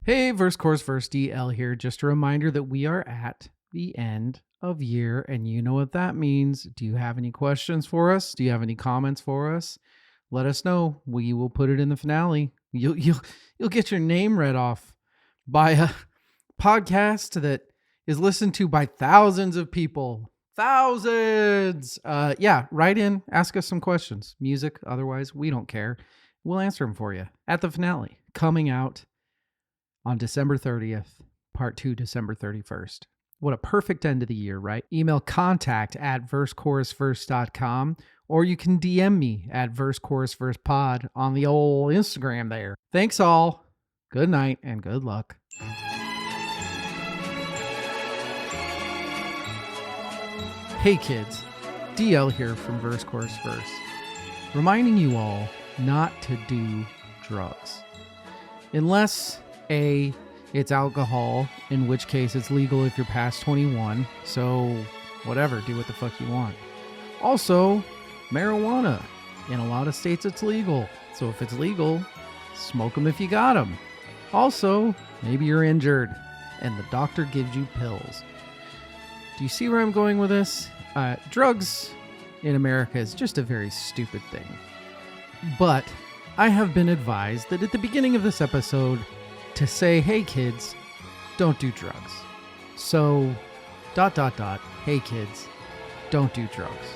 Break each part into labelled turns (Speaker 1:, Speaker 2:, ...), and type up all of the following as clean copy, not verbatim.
Speaker 1: Hey, Verse Course Verse DL here. Just a reminder that we are at the end of year, and you know what that means. Do you have any questions for us? Do you have any comments for us? Let us know. We will put it in the finale. You'll get your name read off by a podcast that is listened to by thousands of people. Thousands. Write in, ask us some questions. Music, otherwise, we don't care. We'll answer them for you at the finale, coming out on December 30th, part 2, December 31st. What a perfect end of the year, right? Email contact@versechorusverse.com, or you can DM me at versechorusversepod on the old Instagram there. Thanks all. Good night and good luck. Hey kids, DL here from Verse Course Verse, reminding you all not to do drugs. Unless A, it's alcohol, in which case it's legal if you're past 21, so whatever, do what the fuck you want. Also, marijuana. In a lot of states it's legal, so if it's legal, smoke them if you got them. Also, maybe you're injured and the doctor gives you pills. Do you see where I'm going with this? Drugs in America is just a very stupid thing. But I have been advised that at the beginning of this episode to say, hey kids, don't do drugs. So, ... hey kids, don't do drugs.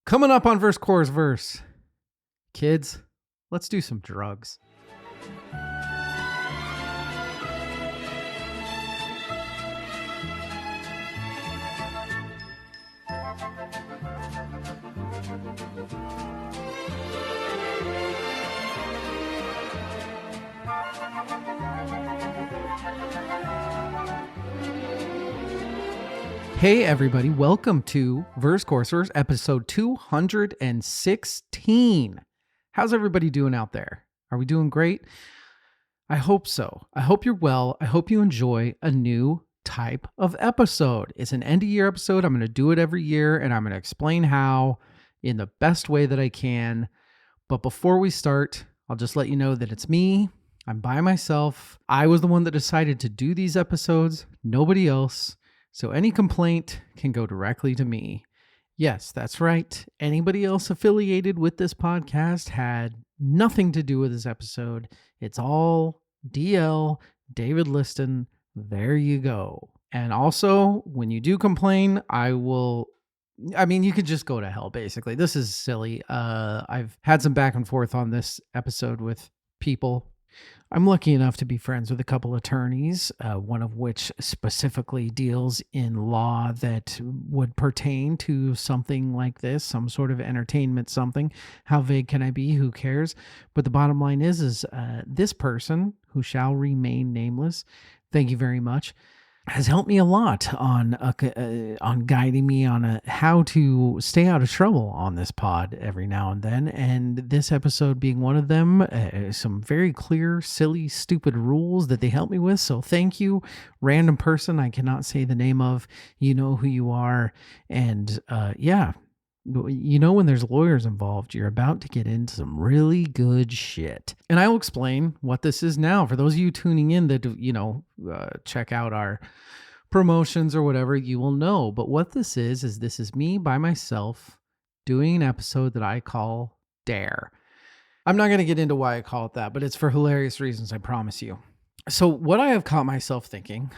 Speaker 1: Coming up on Verse Course Verse, kids, let's do some drugs. Hey everybody, welcome to Verse Course Verse episode 216. How's everybody doing out there? Are we doing great? I hope so. I hope you're well. I hope you enjoy a new type of episode. It's an end of year episode. I'm going to do it every year and I'm going to explain how in the best way that I can. But before we start, I'll just let you know that it's me. I'm by myself. I was the one that decided to do these episodes, nobody else. So any complaint can go directly to me. Yes, that's right. Anybody else affiliated with this podcast had nothing to do with this episode. It's all DL, David Liston. There you go. And also, when you do complain, you could just go to hell, basically. This is silly. I've had some back and forth on this episode with people. I'm lucky enough to be friends with a couple attorneys, one of which specifically deals in law that would pertain to something like this, some sort of entertainment something. How vague can I be? Who cares? But the bottom line is this person, who shall remain nameless, thank you very much, has helped me a lot on guiding me on how to stay out of trouble on this pod every now and then. And this episode being one of them, some very clear, silly, stupid rules that they helped me with. So thank you, random person I cannot say the name of. You know who you are. And you know, when there's lawyers involved, you're about to get into some really good shit. And I will explain what this is now. For those of you tuning in that, check out our promotions or whatever, you will know. But what this is this is me by myself doing an episode that I call Dare. I'm not going to get into why I call it that, but it's for hilarious reasons, I promise you. So what I have caught myself thinking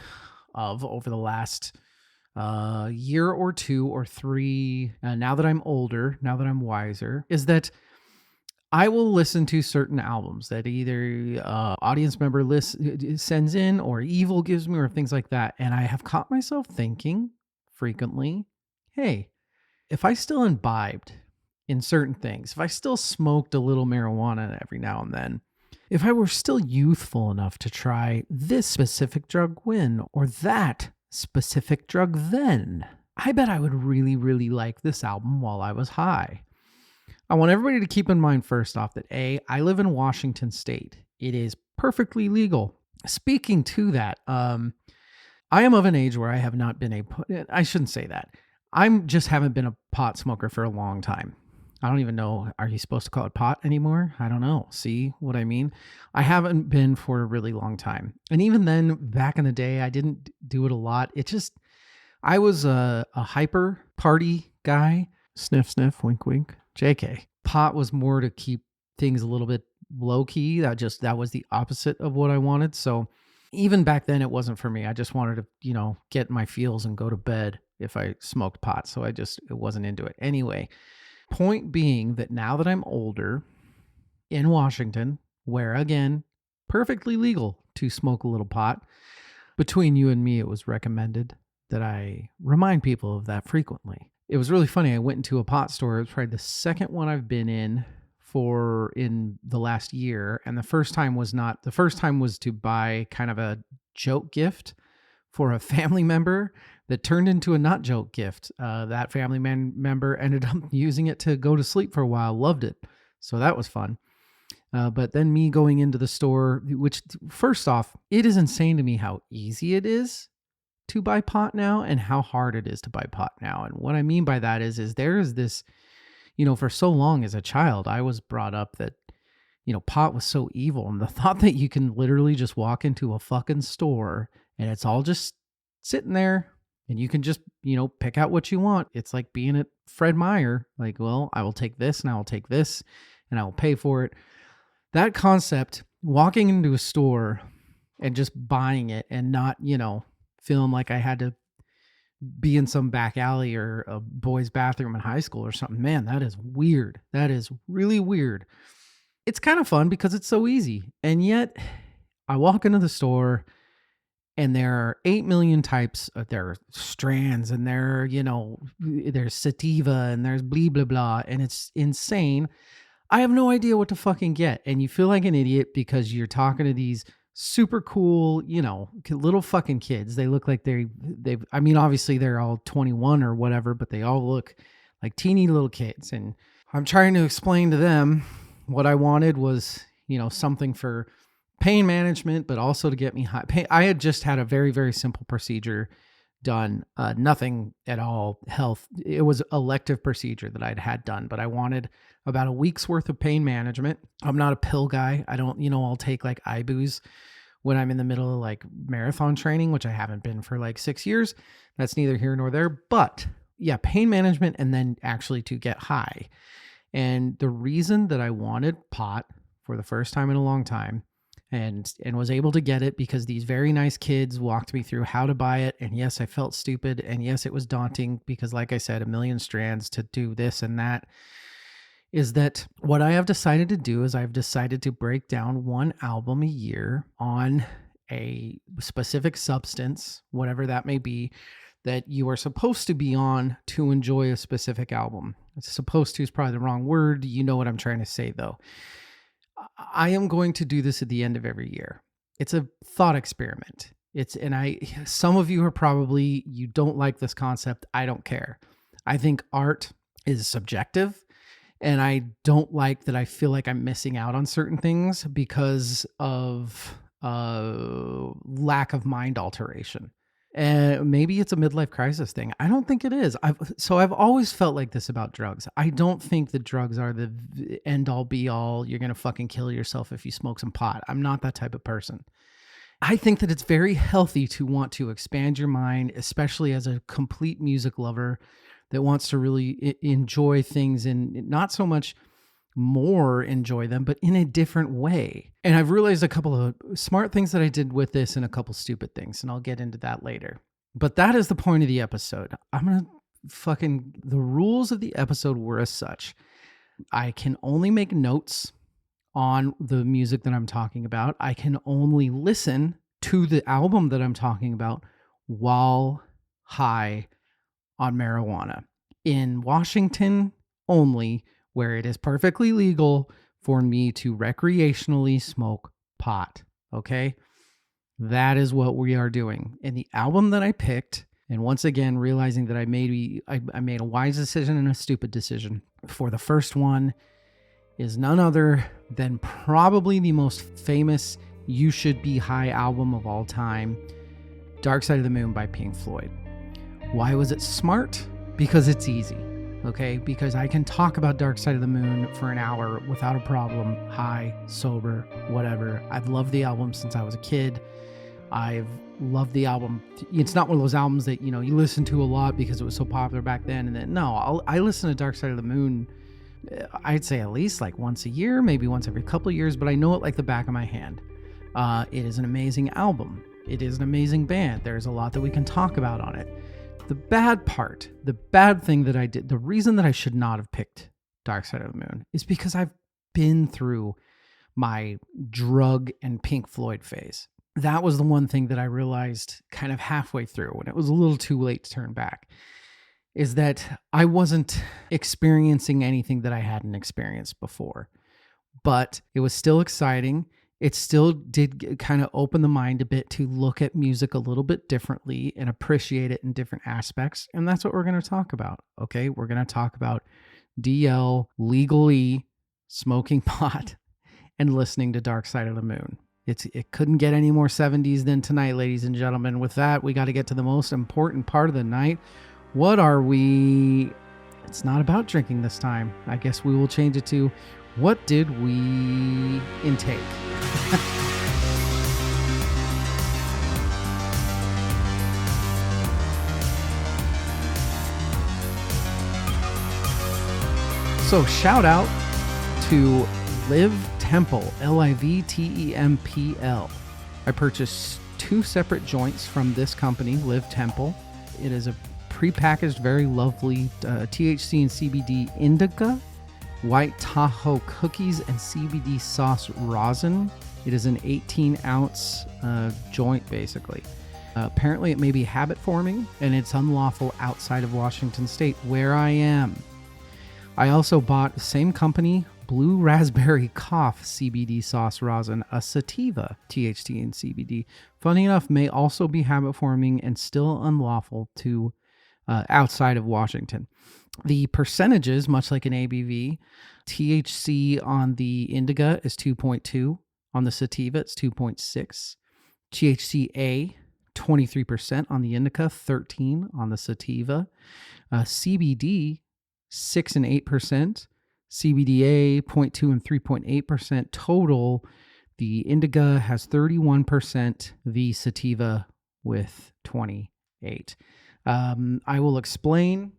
Speaker 1: of over the last year or 2 or 3, now that I'm older, now that I'm wiser, is that I will listen to certain albums that either audience member sends in or Evil gives me or things like that. And I have caught myself thinking frequently, hey, if I still imbibed in certain things, if I still smoked a little marijuana every now and then, if I were still youthful enough to try this specific drug when or that specific drug then, I bet I would really, really like this album while I was high. I want everybody to keep in mind first off that I live in Washington State. It is perfectly legal. Speaking to that, I am of an age where I have not been I shouldn't say that. I just haven't been a pot smoker for a long time. I don't even know. Are you supposed to call it pot anymore? I don't know. See what I mean? I haven't been for a really long time. And even then, back in the day, I didn't do it a lot. I was a hyper party guy. Sniff, sniff, wink, wink. JK. Pot was more to keep things a little bit low key. That was the opposite of what I wanted. So even back then, it wasn't for me. I just wanted to, get my feels and go to bed if I smoked pot. So it wasn't into it. Anyway, point being that now that I'm older in Washington, where again, perfectly legal to smoke a little pot, between you and me, it was recommended that I remind people of that frequently. It was really funny. I went into a pot store. It was probably the second one I've been in the last year. And the first time was to buy kind of a joke gift for a family member that turned into a not joke gift. That family member ended up using it to go to sleep for a while, loved it. So that was fun. But then me going into the store, which first off, it is insane to me how easy it is to buy pot now and how hard it is to buy pot now. And what I mean by that is there is this, for so long as a child, I was brought up that, pot was so evil. And the thought that you can literally just walk into a fucking store and it's all just sitting there and you can just, pick out what you want. It's like being at Fred Meyer. Like, well, I will take this and I will take this and I will pay for it. That concept, walking into a store and just buying it and not, feeling like I had to be in some back alley or a boy's bathroom in high school or something. Man, that is weird. That is really weird. It's kind of fun because it's so easy. And yet I walk into the store and there are 8 million types. There are strands and there's sativa and there's blah, blah, blah. And it's insane. I have no idea what to fucking get. And you feel like an idiot because you're talking to these super cool, little fucking kids. They look like obviously they're all 21 or whatever, but they all look like teeny little kids. And I'm trying to explain to them what I wanted was, something for pain management, but also to get me high. I had just had a very, very simple procedure done, nothing at all health. It was elective procedure that I'd had done, but I wanted about a week's worth of pain management. I'm not a pill guy. I don't, I'll take like iBooze when I'm in the middle of like marathon training, which I haven't been for like 6 years. That's neither here nor there, but yeah, pain management and then actually to get high. And the reason that I wanted pot for the first time in a long time and was able to get it because these very nice kids walked me through how to buy it. And yes, I felt stupid. And yes, it was daunting because like I said, a million strands to do this and that, is that what I have decided to do is I've decided to break down one album a year on a specific substance, whatever that may be, that you are supposed to be on to enjoy a specific album. Supposed to is probably the wrong word. You know what I'm trying to say though. I am going to do this at the end of every year. It's a thought experiment. Some of you you don't like this concept. I don't care. I think art is subjective. And I don't like that I feel like I'm missing out on certain things because of lack of mind alteration. And maybe it's a midlife crisis thing. I don't think it is. I've always felt like this about drugs. I don't think that drugs are the end all be all. You're going to fucking kill yourself if you smoke some pot. I'm not that type of person. I think that it's very healthy to want to expand your mind, especially as a complete music lover that wants to really enjoy things and not so much more enjoy them, but in a different way. And I've realized a couple of smart things that I did with this and a couple stupid things, and I'll get into that later. But that is the point of the episode. The rules of the episode were as such. I can only make notes on the music that I'm talking about. I can only listen to the album that I'm talking about while high on marijuana in Washington only, where it is perfectly legal for me to recreationally smoke pot. Okay. That is what we are doing. And the album that I picked, and once again, realizing that I made a wise decision and a stupid decision for the first one, is none other than probably the most famous You Should Be High album of all time, Dark Side of the Moon by Pink Floyd. Why was it smart? Because it's easy. okay? Because I can talk about Dark Side of the Moon for an hour without a problem, high, sober, whatever. I've loved the album since I was a kid. I've loved the album. It's not one of those albums that, you listen to a lot because it was so popular back then. And then, no, I listen to Dark Side of the Moon, I'd say at least like once a year, maybe once every couple of years, but I know it like the back of my hand. It is an amazing album. It is an amazing band. There's a lot that we can talk about on it. The bad thing that I did, the reason that I should not have picked Dark Side of the Moon is because I've been through my drug and Pink Floyd phase. That was the one thing that I realized kind of halfway through when it was a little too late to turn back, is that I wasn't experiencing anything that I hadn't experienced before, but it was still exciting. It still did kind of open the mind a bit to look at music a little bit differently and appreciate it in different aspects. And that's what we're going to talk about. Okay. We're going to talk about DL legally smoking pot and listening to Dark Side of the Moon. It couldn't get any more 70s than tonight, ladies and gentlemen. With that, we got to get to the most important part of the night. What are we? It's not about drinking this time. I guess we will change it to, what did we intake? So shout out to Live Temple, LIVTEMPL. I purchased 2 separate joints from this company, Live Temple. It is a prepackaged, very lovely THC and CBD indica, White Tahoe cookies, and CBD sauce rosin. It is an 18-ounce joint, basically. Apparently, it may be habit-forming, and it's unlawful outside of Washington State, where I am. I also bought the same company, Blue Raspberry Cough CBD sauce rosin, a sativa, THC and CBD. Funny enough, may also be habit-forming and still unlawful to outside of Washington. The percentages, much like an ABV, THC on the indica is 2.2. On the sativa, it's 2.6. THCA, 23% on the indica, 13 on the sativa. CBD, 6 and 8%. CBDA, 0.2 and 3.8%. Total, the indica has 31%, the sativa with 28. I will explain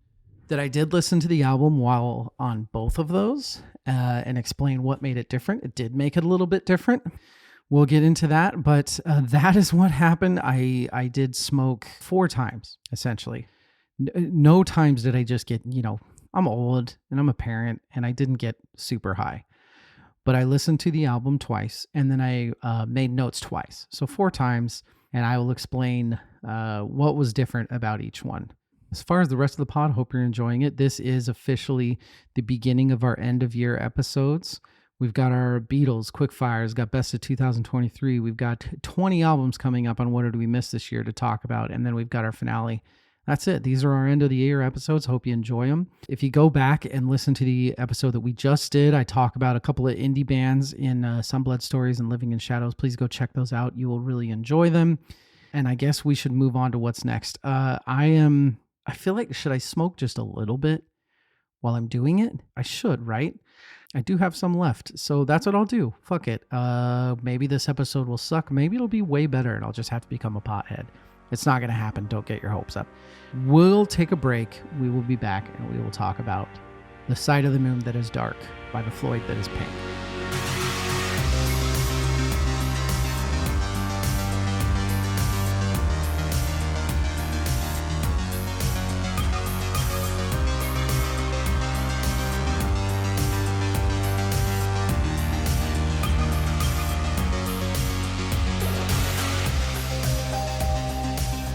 Speaker 1: that I did listen to the album while on both of those and explain what made it different. It did make it a little bit different. We'll get into that, but that is what happened. I did smoke 4 times, essentially. No times did I just get, I'm old and I'm a parent and I didn't get super high. But I listened to the album twice and then I made notes twice. So 4 times, and I will explain what was different about each one. As far as the rest of the pod, hope you're enjoying it. This is officially the beginning of our end of year episodes. We've got our Beatles, Quickfires, got Best of 2023. We've got 20 albums coming up on What Did We Miss This Year to talk about. And then we've got our finale. That's it. These are our end of the year episodes. Hope you enjoy them. If you go back and listen to the episode that we just did, I talk about a couple of indie bands in Some Blood Stories and Living in Shadows. Please go check those out. You will really enjoy them. And I guess we should move on to what's next. I feel like, should I smoke just a little bit while I'm doing it? I should, right? I do have some left. So that's what I'll do. Fuck it. Maybe this episode will suck. Maybe it'll be way better and I'll just have to become a pothead. It's not going to happen. Don't get your hopes up. We'll take a break. We will be back and we will talk about The Side of the Moon That Is Dark by the Floyd That Is Pink.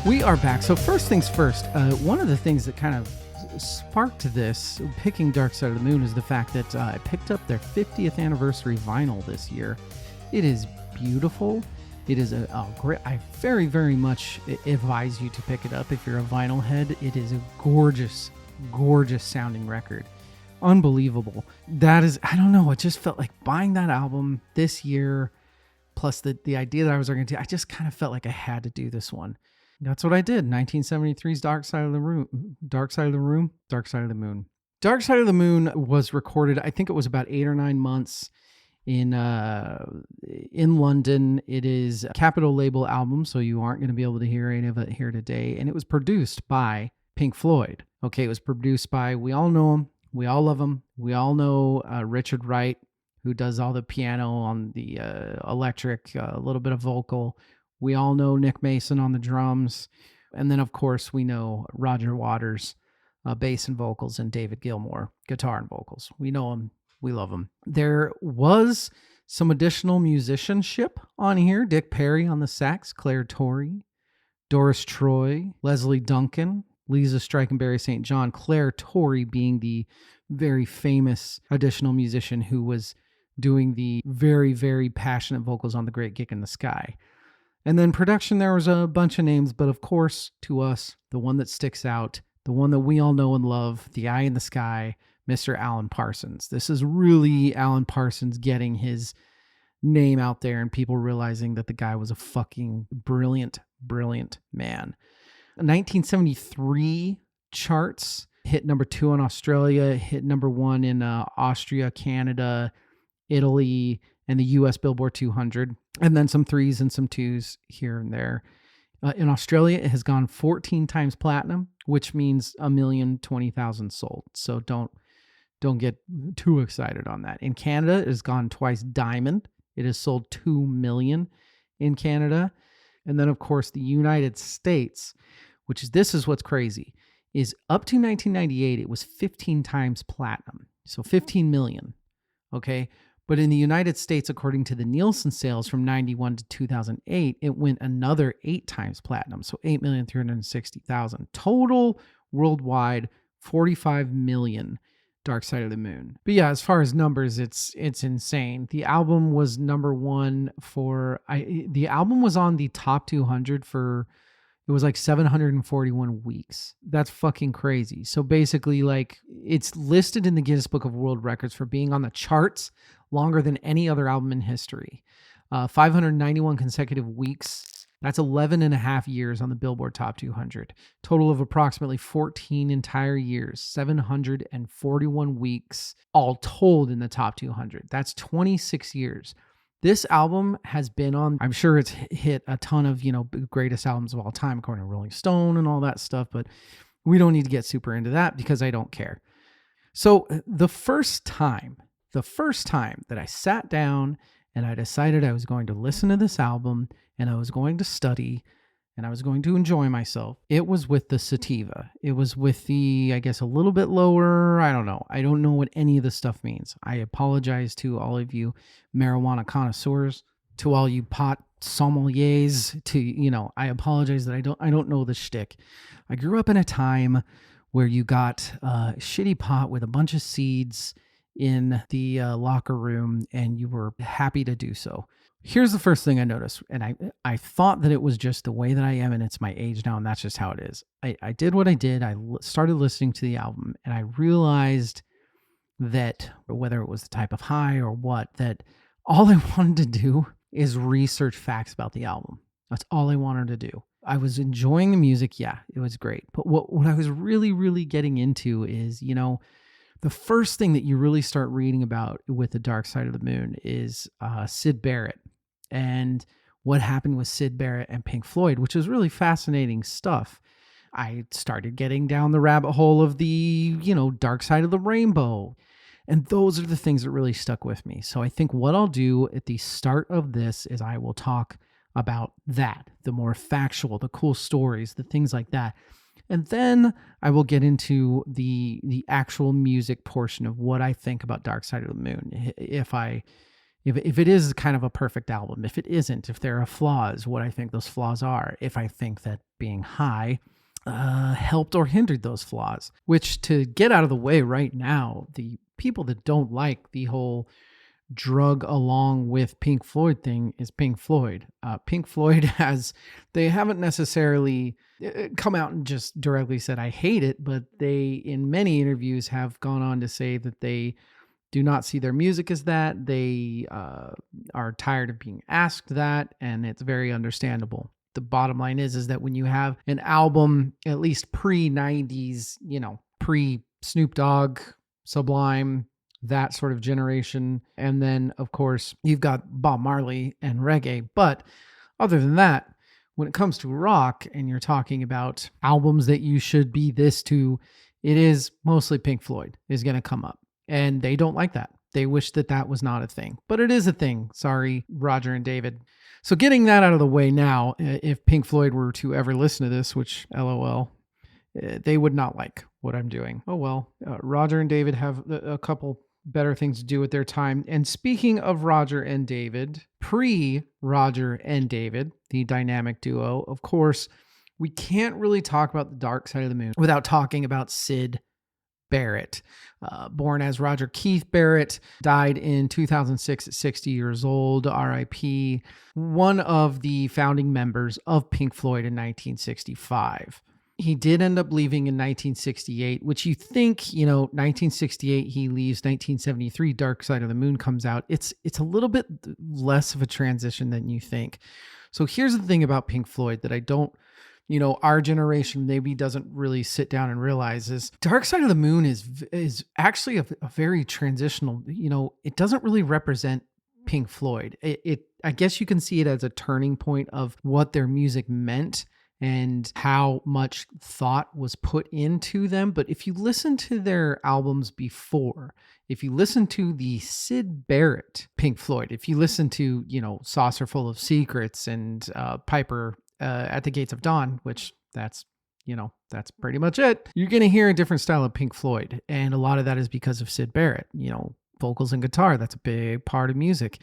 Speaker 1: We are back. So first things first, one of the things that kind of sparked this, picking Dark Side of the Moon, is the fact that I picked up their 50th anniversary vinyl this year. It is beautiful. It is a great, I very, very much advise you to pick it up if you're a vinyl head. It is a gorgeous, gorgeous sounding record. Unbelievable. That is, I don't know, it just felt like buying that album this year, plus the idea that I was going to do, I just kind of felt like I had to do this one. That's what I did. 1973's Dark Side of the Moon. Dark Side of the Moon was recorded, I think it was about 8 or 9 months in London. It is a Capitol label album, so you aren't going to be able to hear any of it here today. And it was produced by Pink Floyd. Okay, it was produced by, we all know him, we all love him, we all know Richard Wright, who does all the piano on the electric, a little bit of vocal. We all know Nick Mason on the drums. And then, of course, we know Roger Waters, bass and vocals, and David Gilmour, guitar and vocals. We know him. We love him. There was some additional musicianship on here. Dick Perry on the sax, Claire Torrey, Doris Troy, Leslie Duncan, Lisa Streikenberry St. John, Claire Torrey being the very famous additional musician who was doing the very, very passionate vocals on The Great Gig in the Sky. And then production, there was a bunch of names, but of course, to us, the one that sticks out, the one that we all know and love, the eye in the sky, Mr. Alan Parsons. This is really Alan Parsons getting his name out there and people realizing that the guy was a fucking brilliant, brilliant man. 1973 charts, hit number 2 in Australia, hit number 1 in Austria, Canada, Italy, and the US Billboard 200, and then some 3s and some 2s here and there. In Australia, it has gone 14 times platinum, which means 1,020,000 sold. So don't get too excited on that. In Canada, it has gone twice diamond. It has sold 2 million in Canada. And then, of course, the United States, this is what's crazy, is up to 1998, it was 15 times platinum. So 15 million. Okay. But in the United States, according to the Nielsen sales from 91 to 2008, it went another 8 times platinum. So 8,360,000 total worldwide, 45 million Dark Side of the Moon. But yeah, as far as numbers, it's insane. The album was number 1 the album was on the top 200 for, it was like 741 weeks. That's fucking crazy. So basically, like, it's listed in the Guinness Book of World Records for being on the charts longer than any other album in history. 591 consecutive weeks. That's 11 and a half years on the Billboard Top 200. Total of approximately 14 entire years, 741 weeks, all told in the top 200. That's 26 years. This album has been on, I'm sure it's hit a ton of, greatest albums of all time, according to Rolling Stone and all that stuff, but we don't need to get super into that because I don't care. So the first time that I sat down and I decided I was going to listen to this album and I was going to study and I was going to enjoy myself, it was with the sativa. It was with the, I guess, a little bit lower. I don't know. I don't know what any of this stuff means. I apologize to all of you marijuana connoisseurs, to all you pot sommeliers, I apologize that I don't know the shtick. I grew up in a time where you got a shitty pot with a bunch of seeds in the locker room and you were happy to do so. Here's the first thing I noticed, and I thought that it was just the way that I am, and it's my age now, and that's just how it is. I did what I did. I started listening to the album, and I realized that whether it was the type of high or what, that all I wanted to do is research facts about the album. That's all I wanted to do. I was enjoying the music. Yeah, it was great. But what I was really, really getting into is, the first thing that you really start reading about with The Dark Side of the Moon is Syd Barrett and what happened with Syd Barrett and Pink Floyd, which is really fascinating stuff. I started getting down the rabbit hole of the, Dark Side of the Rainbow. And those are the things that really stuck with me. So I think what I'll do at the start of this is I will talk about that, the more factual, the cool stories, the things like that. And then I will get into the actual music portion of what I think about Dark Side of the Moon. If it is kind of a perfect album, if it isn't, if there are flaws, what I think those flaws are, if I think that being high helped or hindered those flaws, which, to get out of the way right now, the people that don't like the whole drug along with Pink Floyd thing is Pink Floyd. Pink Floyd they haven't necessarily come out and just directly said, I hate it, but they, in many interviews, have gone on to say that they do not see their music as that. They are tired of being asked that, and it's very understandable. The bottom line is that when you have an album, at least pre-90s, pre Snoop Dogg, Sublime, that sort of generation. And then, of course, you've got Bob Marley and reggae. But other than that, when it comes to rock and you're talking about albums that you should be this to, it is mostly Pink Floyd is going to come up. And they don't like that. They wish that that was not a thing. But it is a thing. Sorry, Roger and David. So getting that out of the way now, if Pink Floyd were to ever listen to this, which LOL, they would not like what I'm doing. Oh well, Roger and David have a couple better things to do with their time. And speaking of Roger and David, pre-Roger and David, the dynamic duo, of course, we can't really talk about the Dark Side of the Moon without talking about Syd Barrett. Born as Roger Keith Barrett, died in 2006 at 60 years old, RIP, one of the founding members of Pink Floyd in 1965. He did end up leaving in 1968, which you think, 1968 he leaves, 1973 Dark Side of the Moon comes out. It's a little bit less of a transition than you think. So here's the thing about Pink Floyd that I don't, our generation maybe doesn't really sit down and realize is Dark Side of the Moon is actually a very transitional, it doesn't really represent Pink Floyd. I guess you can see it as a turning point of what their music meant and how much thought was put into them. But if you listen to their albums before, if you listen to the Syd Barrett Pink Floyd, if you listen to, Saucer Full of Secrets and Piper at the Gates of Dawn, which that's pretty much it, you're going to hear a different style of Pink Floyd. And a lot of that is because of Syd Barrett, vocals and guitar. That's a big part of music.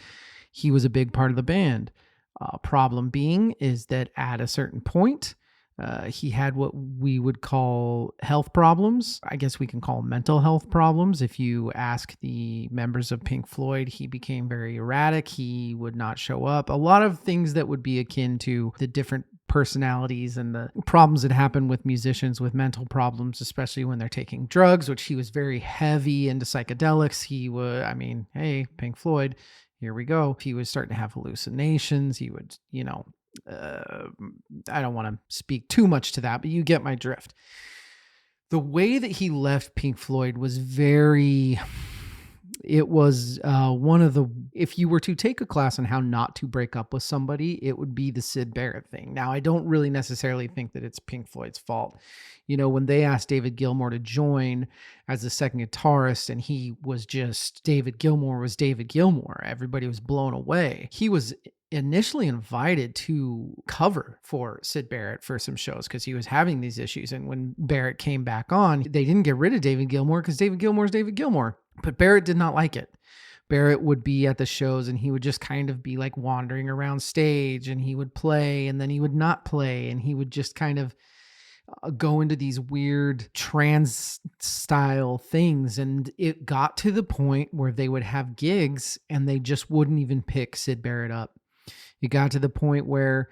Speaker 1: He was a big part of the band. Problem being is that at a certain point, he had what we would call health problems. I guess we can call mental health problems. If you ask the members of Pink Floyd, he became very erratic. He would not show up. A lot of things that would be akin to the different personalities and the problems that happen with musicians with mental problems, especially when they're taking drugs, which he was very heavy into psychedelics. He would, hey, Pink Floyd, here we go. He was starting to have hallucinations. He would, I don't want to speak too much to that, but you get my drift. The way that he left Pink Floyd was one of the, if you were to take a class on how not to break up with somebody, it would be the Syd Barrett thing. Now, I don't really necessarily think that it's Pink Floyd's fault. When they asked David Gilmour to join as the second guitarist and he was just, David Gilmour was David Gilmour, everybody was blown away. He was initially invited to cover for Syd Barrett for some shows because he was having these issues. And when Barrett came back on, they didn't get rid of David Gilmour because David Gilmour is David Gilmour. But Barrett did not like it. Barrett would be at the shows and he would just kind of be like wandering around stage and he would play and then he would not play and he would just kind of go into these weird trance style things. And it got to the point where they would have gigs and they just wouldn't even pick Syd Barrett up. It got to the point where,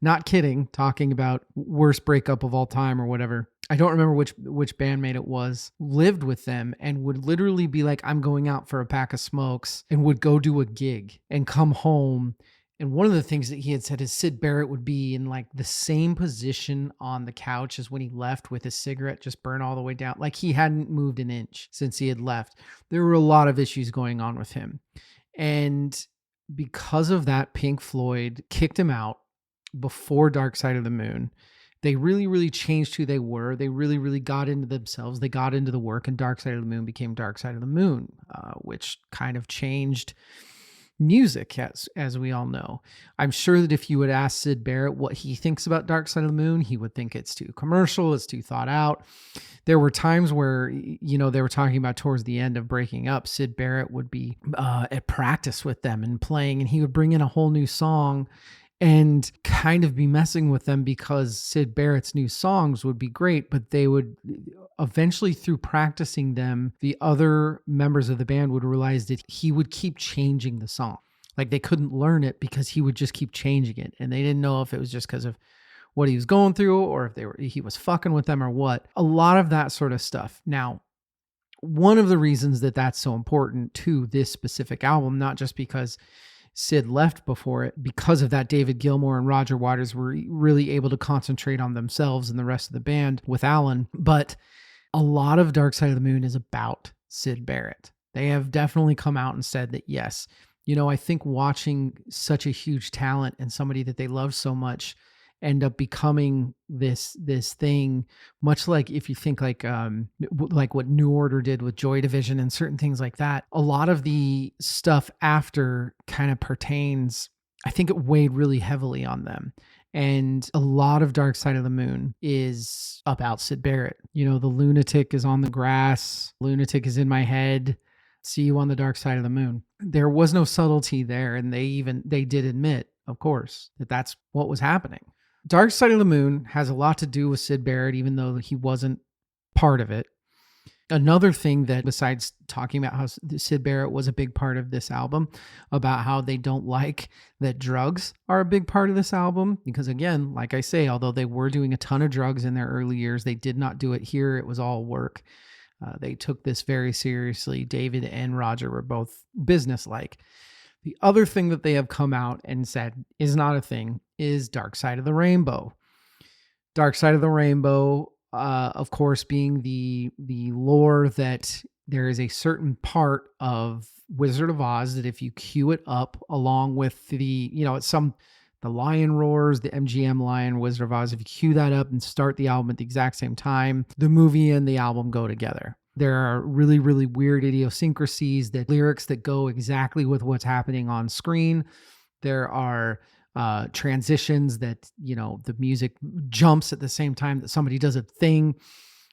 Speaker 1: not kidding, talking about worst breakup of all time or whatever, I don't remember which bandmate it was, lived with them and would literally be like, I'm going out for a pack of smokes, and would go do a gig and come home. And one of the things that he had said is Syd Barrett would be in like the same position on the couch as when he left, with his cigarette just burned all the way down. Like he hadn't moved an inch since he had left. There were a lot of issues going on with him. And because of that, Pink Floyd kicked him out before Dark Side of the Moon. They really, really changed who they were. They really, really got into themselves. They got into the work, and Dark Side of the Moon became Dark Side of the Moon, which kind of changed music, as we all know. I'm sure that if you would ask Syd Barrett what he thinks about Dark Side of the Moon, he would think it's too commercial, it's too thought out. There were times where, they were talking about towards the end of breaking up, Syd Barrett would be at practice with them and playing, and he would bring in a whole new song and kind of be messing with them because Syd Barrett's new songs would be great, but they would eventually, through practicing them, the other members of the band would realize that he would keep changing the song. Like they couldn't learn it because he would just keep changing it. And they didn't know if it was just because of what he was going through or if he was fucking with them or what. A lot of that sort of stuff. Now, one of the reasons that that's so important to this specific album, not just because Syd left before it, because of that, David Gilmour and Roger Waters were really able to concentrate on themselves and the rest of the band with Alan. But A lot of Dark Side of the Moon is about Syd Barrett. They have definitely come out and said that, yes, I think watching such a huge talent and somebody that they love so much end up becoming this thing, much like if you think like what New Order did with Joy Division and certain things like that. A lot of the stuff after kind of pertains, I think it weighed really heavily on them. And a lot of Dark Side of the Moon is about Syd Barrett. The lunatic is on the grass, lunatic is in my head, see you on the dark side of the moon. There was no subtlety there. And they did admit, of course, that that's what was happening. Dark Side of the Moon has a lot to do with Syd Barrett, even though he wasn't part of it. Another thing that, besides talking about how Syd Barrett was a big part of this album, about how they don't like that drugs are a big part of this album, because again, like I say, although they were doing a ton of drugs in their early years, they did not do it here. It was all work. They took this very seriously. David and Roger were both businesslike. The other thing that they have come out and said is not a thing is Dark Side of the Rainbow. Dark Side of the Rainbow, of course, being the lore that there is a certain part of Wizard of Oz that if you cue it up along with the Lion Roars, the MGM Lion, Wizard of Oz, if you cue that up and start the album at the exact same time, the movie and the album go together. There are really, really weird idiosyncrasies, that lyrics that go exactly with what's happening on screen. There are transitions that, the music jumps at the same time that somebody does a thing.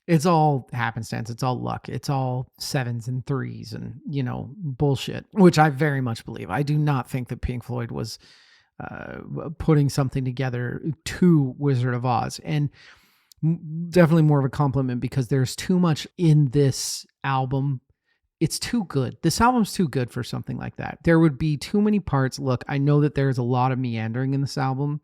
Speaker 1: It's all happenstance. It's all luck. It's all 7s and 3s and, bullshit, which I very much believe. I do not think that Pink Floyd was putting something together to Wizard of Oz, and definitely more of a compliment, because there's too much in this album. It's too good. This album's too good for something like that. There would be too many parts. Look, I know that there's a lot of meandering in this album,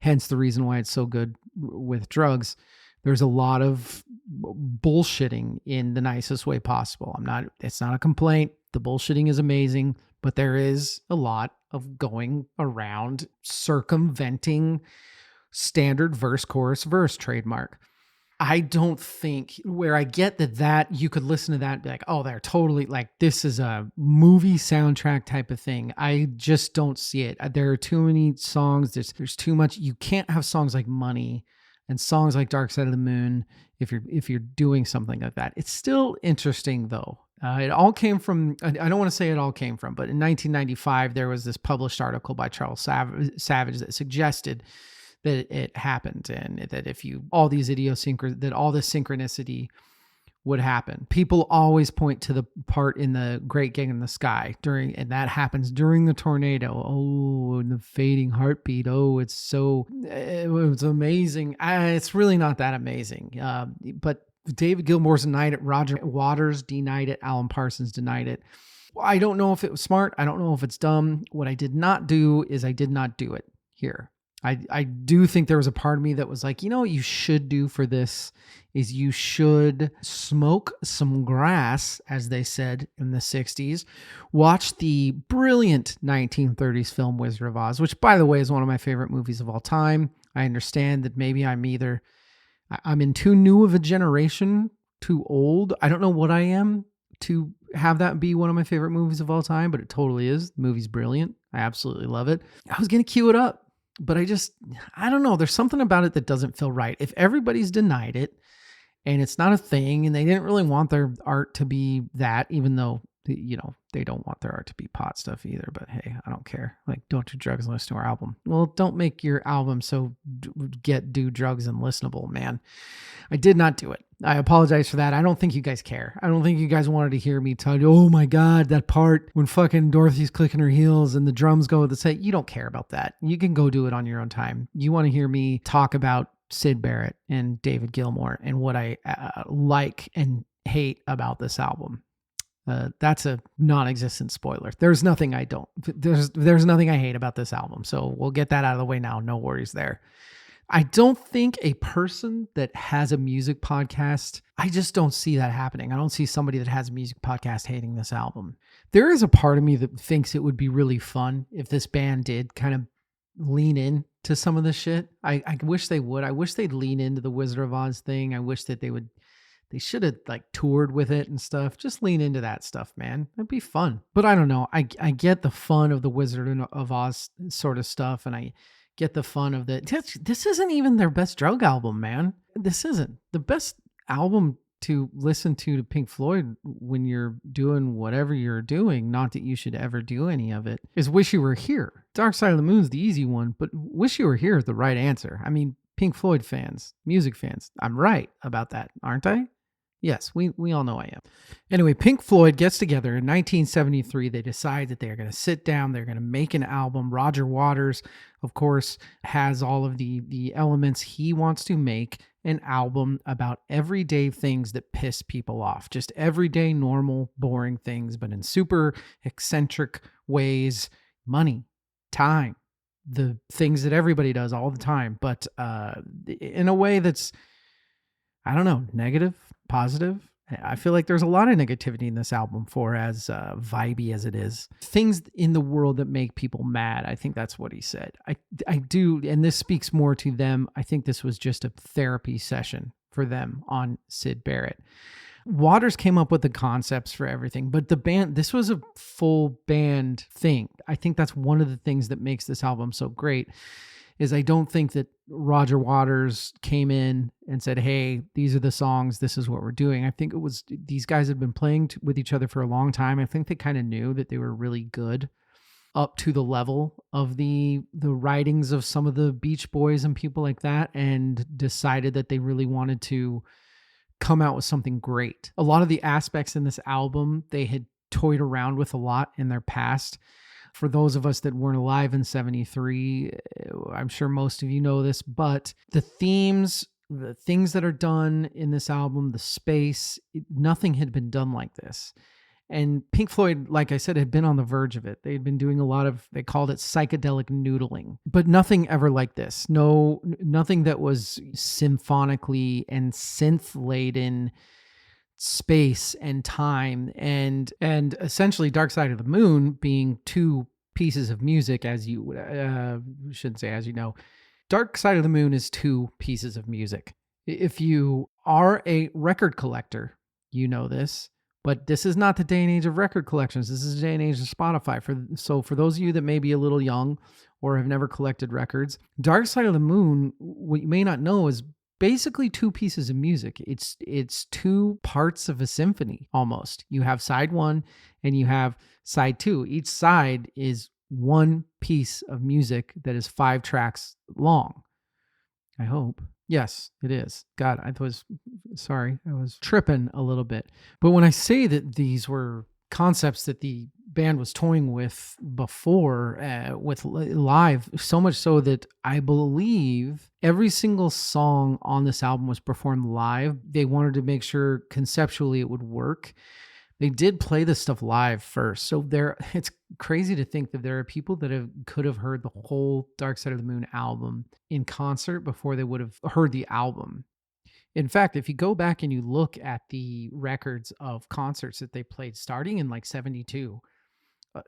Speaker 1: hence the reason why it's so good with drugs. There's a lot of bullshitting in the nicest way possible. It's not a complaint. The bullshitting is amazing, but there is a lot of going around circumventing standard verse, chorus, verse trademark. I don't think, where I get that you could listen to that and be like, oh, they're totally like, this is a movie soundtrack type of thing. I just don't see it. There are too many songs. There's too much. You can't have songs like Money and songs like Dark Side of the Moon if you're doing something like that. It's still interesting though. It all came from, I don't want to say it all came from, but in 1995, there was this published article by Charles Savage that suggested that it happened, and that all this synchronicity would happen. People always point to the part in the Great Gig in the Sky and that happens during the tornado. Oh, and the fading heartbeat. Oh, it was amazing. It's really not that amazing. But David Gilmour's denied it. Roger Waters denied it. Alan Parsons denied it. I don't know if it was smart. I don't know if it's dumb. What I did not do is I did not do it here. I do think there was a part of me that was like, what you should do for this is you should smoke some grass, as they said in the 60s. Watch the brilliant 1930s film Wizard of Oz, which, by the way, is one of my favorite movies of all time. I understand that maybe I'm in too new of a generation, too old. I don't know what I am to have that be one of my favorite movies of all time, but it totally is. The movie's brilliant. I absolutely love it. I was going to cue it up, but I don't know. There's something about it that doesn't feel right. If everybody's denied it and it's not a thing and they didn't really want their art to be that, even though, they don't want their art to be pot stuff either, but hey, I don't care. Like, don't do drugs and listen to our album. Well, don't make your album so do drugs and listenable, man. I did not do it. I apologize for that. I don't think you guys care. I don't think you guys wanted to hear me tell you, oh my God, that part when fucking Dorothy's clicking her heels and the drums go with the set. You don't care about that. You can go do it on your own time. You want to hear me talk about Syd Barrett and David Gilmour and what I like and hate about this album. That's a non-existent spoiler. There's nothing I don't. There's nothing I hate about this album. So we'll get that out of the way now. No worries there. I don't think a person that has a music podcast, I just don't see that happening. I don't see somebody that has a music podcast hating this album. There is a part of me that thinks it would be really fun if this band did kind of lean in to some of the shit. I wish they would. I wish they'd lean into the Wizard of Oz thing. I wish that they would They should have like toured with it and stuff. Just lean into that stuff, man. It'd be fun. But I don't know. I get the fun of the Wizard of Oz sort of stuff, and I get the fun of the. This isn't even their best drug album, man. This isn't the best album to listen to Pink Floyd when you're doing whatever you're doing. Not that you should ever do any of it. Is Wish You Were Here. Dark Side of the Moon's the easy one, but Wish You Were Here is the right answer. I mean, Pink Floyd fans, music fans, I'm right about that, aren't I? Yes, we all know I am. Anyway, Pink Floyd gets together in 1973. They decide that they're going to sit down. They're going to make an album. Roger Waters, of course, has all of the elements. He wants to make an album about everyday things that piss people off. Just everyday, normal, boring things, but in super eccentric ways. Money, time, the things that everybody does all the time, but in a way that's, I don't know, negative, positive. I feel like there's a lot of negativity in this album for as vibey as it is. Things in the world that make people mad. I think that's what he said. I do, and this speaks more to them. I think this was just a therapy session for them on Syd Barrett. Waters came up with the concepts for everything, but the band, this was a full band thing. I think that's one of the things that makes this album so great. Is I don't think that Roger Waters came in and said, hey, these are the songs, this is what we're doing. I think it was, these guys had been playing with each other for a long time. I think they kind of knew that they were really good up to the level of the writings of some of the Beach Boys and people like that, and decided that they really wanted to come out with something great. A lot of the aspects in this album, they had toyed around with a lot in their past. For those of us that weren't alive in 73, I'm sure most of you know this, but the themes, the things that are done in this album, the space, nothing had been done like this. And Pink Floyd, like I said, had been on the verge of it. They'd been doing a lot of, they called it psychedelic noodling, but nothing ever like this. No, nothing that was symphonically and synth-laden space and time, and essentially Dark Side of the Moon being two pieces of music, as you shouldn't say as you know. Dark Side of the Moon is two pieces of music. If you are a record collector, you know this, but this is not the day and age of record collections. This is the day and age of Spotify. So for those of you that may be a little young or have never collected records, Dark Side of the Moon, what you may not know, is basically two pieces of music. It's two parts of a symphony almost. You have side one and you have side two. Each side is one piece of music that is 5 tracks long. I hope. Yes, it is. God, I was tripping a little bit. But when I say that these were concepts that the band was toying with before with live, so much so that I believe every single song on this album was performed live. They wanted to make sure conceptually it would work. They did play this stuff live first. So it's crazy to think that there are people that could have heard the whole Dark Side of the Moon album in concert before they would have heard the album. In fact, if you go back and you look at the records of concerts that they played starting in like 72,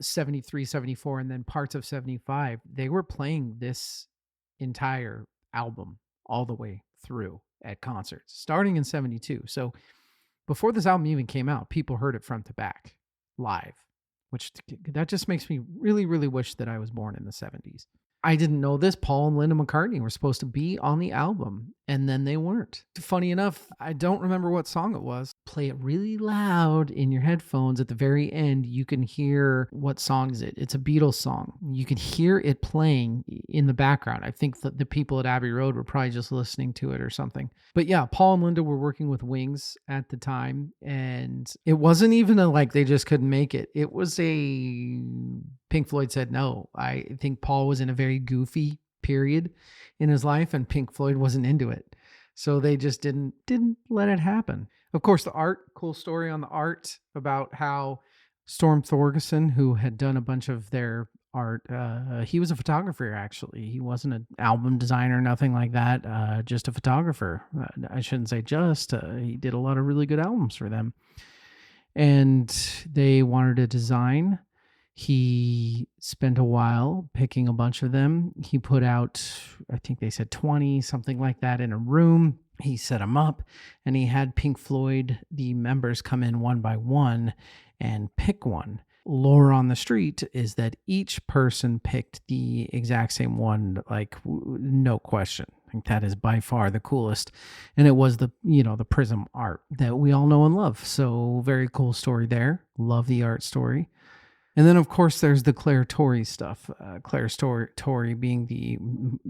Speaker 1: 73, 74, and then parts of 75, they were playing this entire album all the way through at concerts, starting in 72. So before this album even came out, people heard it front to back live, which that just makes me really, really wish that I was born in the 70s. I didn't know this. Paul and Linda McCartney were supposed to be on the album, and then they weren't. Funny enough, I don't remember what song it was. Play it really loud in your headphones. At the very end, you can hear what song is it. It's a Beatles song. You can hear it playing in the background. I think that the people at Abbey Road were probably just listening to it or something. But yeah, Paul and Linda were working with Wings at the time, and it wasn't even like they just couldn't make it. It was Pink Floyd said no. I think Paul was in a very goofy period in his life, and Pink Floyd wasn't into it. So they just didn't let it happen. Of course, the art, cool story on the art about how Storm Thorgerson, who had done a bunch of their art, he was a photographer, actually. He wasn't an album designer, nothing like that, just a photographer. I shouldn't say just. He did a lot of really good albums for them. And they wanted a design, He spent a while picking a bunch of them. He put out, I think they said 20, something like that, in a room. He set them up, and he had Pink Floyd, the members, come in one by one and pick one. Lore on the street is that each person picked the exact same one, like no question. I think that is by far the coolest. And it was the prism art that we all know and love. So very cool story there. Love the art story. And then, of course, there's the Claire Torrey stuff. Claire Torrey being the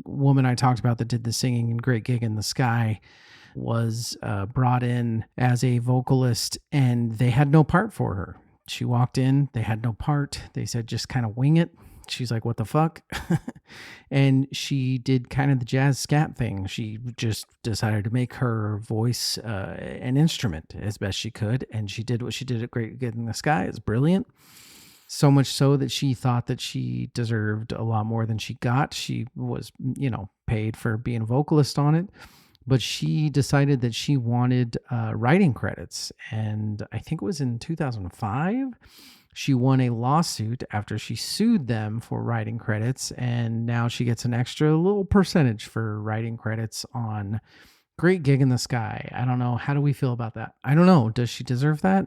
Speaker 1: woman I talked about that did the singing in Great Gig in the Sky, was brought in as a vocalist, and they had no part for her. She walked in, they had no part. They said, just kind of wing it. She's like, what the fuck? And she did kind of the jazz scat thing. She just decided to make her voice an instrument as best she could. And she did what she did at Great Gig in the Sky. It's brilliant. So much so that she thought that she deserved a lot more than she got. She was, paid for being a vocalist on it. But she decided that she wanted writing credits. And I think it was in 2005, she won a lawsuit after she sued them for writing credits. And now she gets an extra little percentage for writing credits on Great Gig in the Sky. I don't know. How do we feel about that? I don't know. Does she deserve that?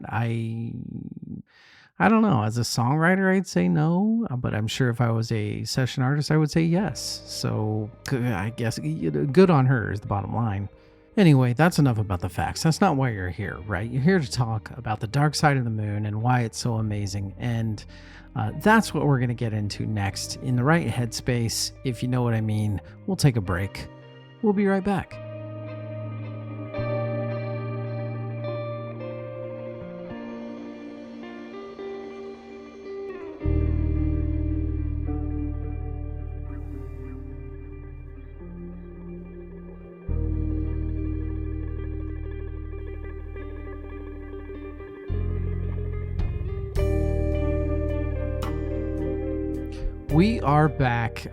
Speaker 1: I don't know. As a songwriter, I'd say no, but I'm sure if I was a session artist, I would say yes. So I guess good on her is the bottom line. Anyway, that's enough about the facts. That's not why you're here, right? You're here to talk about the dark side of the moon and why it's so amazing. And that's what we're going to get into next. In the right headspace, if you know what I mean. We'll take a break. We'll be right back. We are back.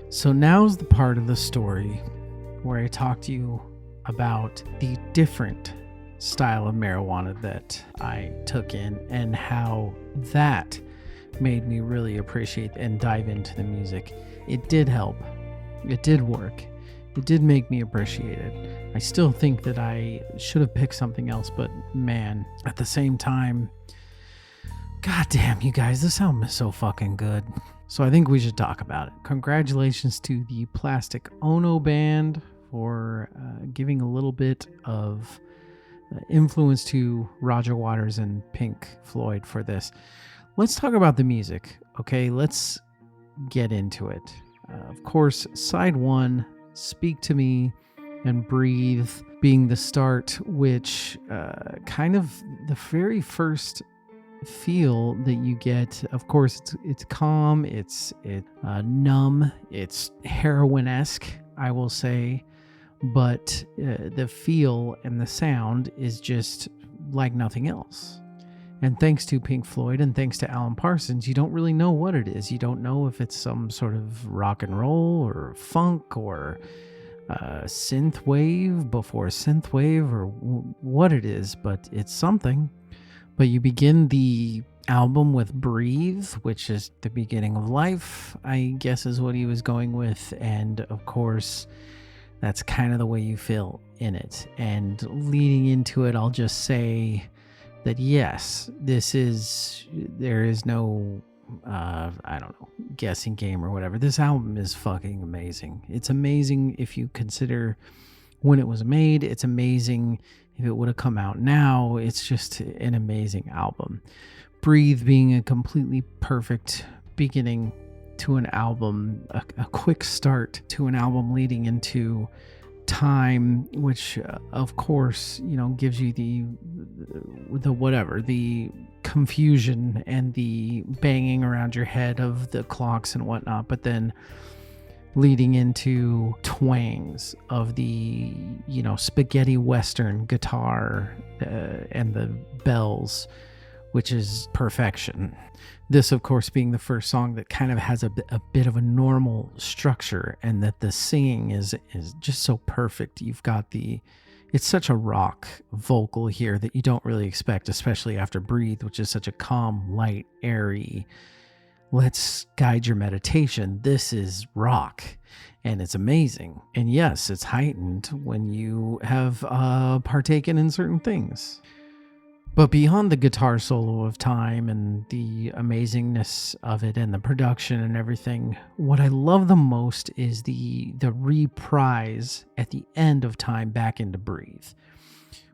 Speaker 1: So now's the part of the story where I talk to you about the different style of marijuana that I took in and how that made me really appreciate and dive into the music. It did help. It did work. It did make me appreciate it. I still think that I should have picked something else, but man, at the same time, God damn, you guys, this album is so fucking good. So I think we should talk about it. Congratulations to the Plastic Ono Band for giving a little bit of influence to Roger Waters and Pink Floyd for this. Let's talk about the music, okay? Let's get into it. Of course, side one, Speak to Me and Breathe being the start, which kind of the very first feel that you get. Of course, it's calm, it's numb, it's heroin-esque, I will say, but the feel and the sound is just like nothing else. And thanks to Pink Floyd and thanks to Alan Parsons, you don't really know what it is. You don't know if it's some sort of rock and roll or funk or synth wave before synth wave or what it is, but it's something. But you begin the album with Breathe, which is the beginning of life, I guess is what he was going with. And of course, that's kind of the way you feel in it. And leading into it, I'll just say that yes, there is no, guessing game or whatever. This album is fucking amazing. It's amazing if you consider when it was made. It's amazing if it would have come out now. It's just an amazing album. Breathe being a completely perfect beginning to an album, a quick start to an album leading into Time, which of course, gives you the confusion and the banging around your head of the clocks and whatnot, but then leading into twangs of the, spaghetti western guitar and the bells, which is perfection. This, of course, being the first song that kind of has a bit of a normal structure, and that the singing is just so perfect. You've got it's such a rock vocal here that you don't really expect, especially after Breathe, which is such a calm, light, airy, let's guide your meditation. This is rock. And it's amazing. And yes, it's heightened when you have partaken in certain things. But beyond the guitar solo of Time and the amazingness of it and the production and everything, what I love the most is the reprise at the end of Time back into Breathe,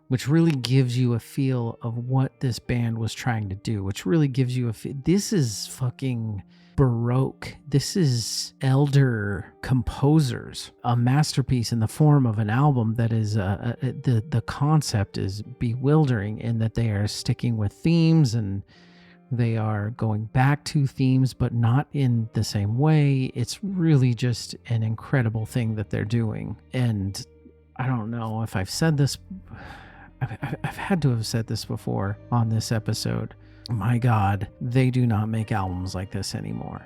Speaker 1: which really gives you a feel of what this band was trying to do, which really gives you this is fucking Baroque. This is elder composers, a masterpiece in the form of an album that is the concept is bewildering in that they are sticking with themes and they are going back to themes, but not in the same way. It's really just an incredible thing that they're doing. And I don't know if I've said this, I've had to have said this before on this episode. My God, they do not make albums like this anymore.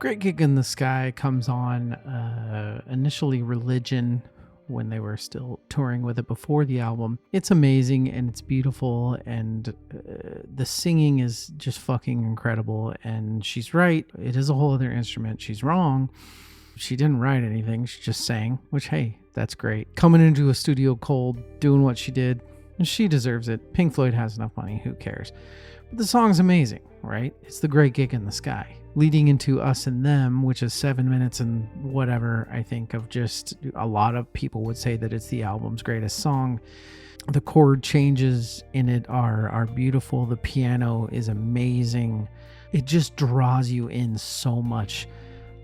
Speaker 1: Great Gig in the Sky comes on initially Religion when they were still touring with it before the album. It's amazing and it's beautiful and the singing is just fucking incredible. And she's right. It is a whole other instrument. She's wrong. She didn't write anything. She just sang, which, hey, that's great. Coming into a studio cold, doing what she did, and she deserves it. Pink Floyd has enough money. Who cares? But the song's amazing, right? It's the Great Gig in the Sky. Leading into Us and Them, which is 7 minutes and whatever, I think, of just a lot of people would say that it's the album's greatest song. The chord changes in it are beautiful. The piano is amazing. It just draws you in so much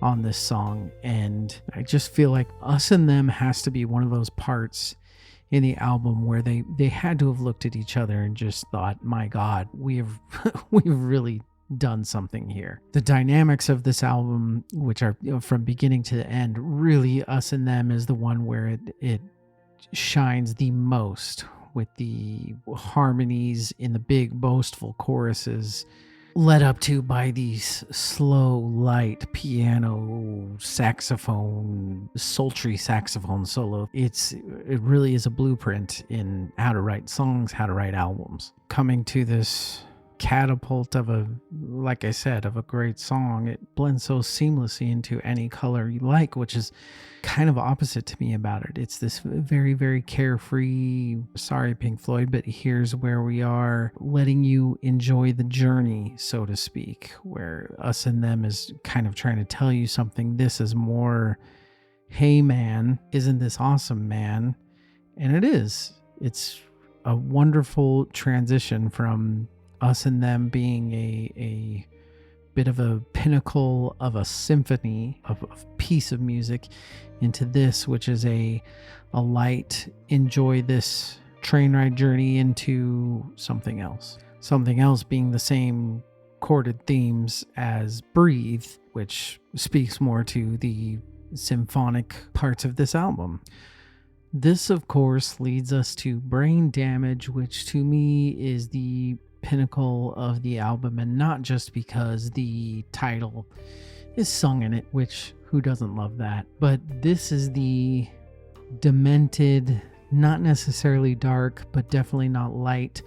Speaker 1: on this song. And I just feel like Us and Them has to be one of those parts in the album where they had to have looked at each other and just thought, my God, we've really done something here. The dynamics of this album, which are from beginning to the end, really Us and Them is the one where it shines the most with the harmonies in the big boastful choruses led up to by these slow, light piano, saxophone, sultry saxophone solo. It really is a blueprint in how to write songs, how to write albums. Coming to this catapult of like I said, of a great song, it blends so seamlessly into any color you like, which is kind of opposite to me about it. It's this very, very carefree, sorry Pink Floyd, but here's where we are, letting you enjoy the journey, so to speak, where Us and Them is kind of trying to tell you something. This is more, hey man, isn't this awesome, man? And it is. It's a wonderful transition from Us and Them being a bit of a pinnacle of a symphony of piece of music into this, which is a light, enjoy this train ride journey into something else. Something else being the same chorded themes as Breathe, which speaks more to the symphonic parts of this album. This, of course, leads us to Brain Damage, which to me is the pinnacle of the album, and not just because the title is sung in it, which who doesn't love that, but this is the demented, not necessarily dark, but definitely not light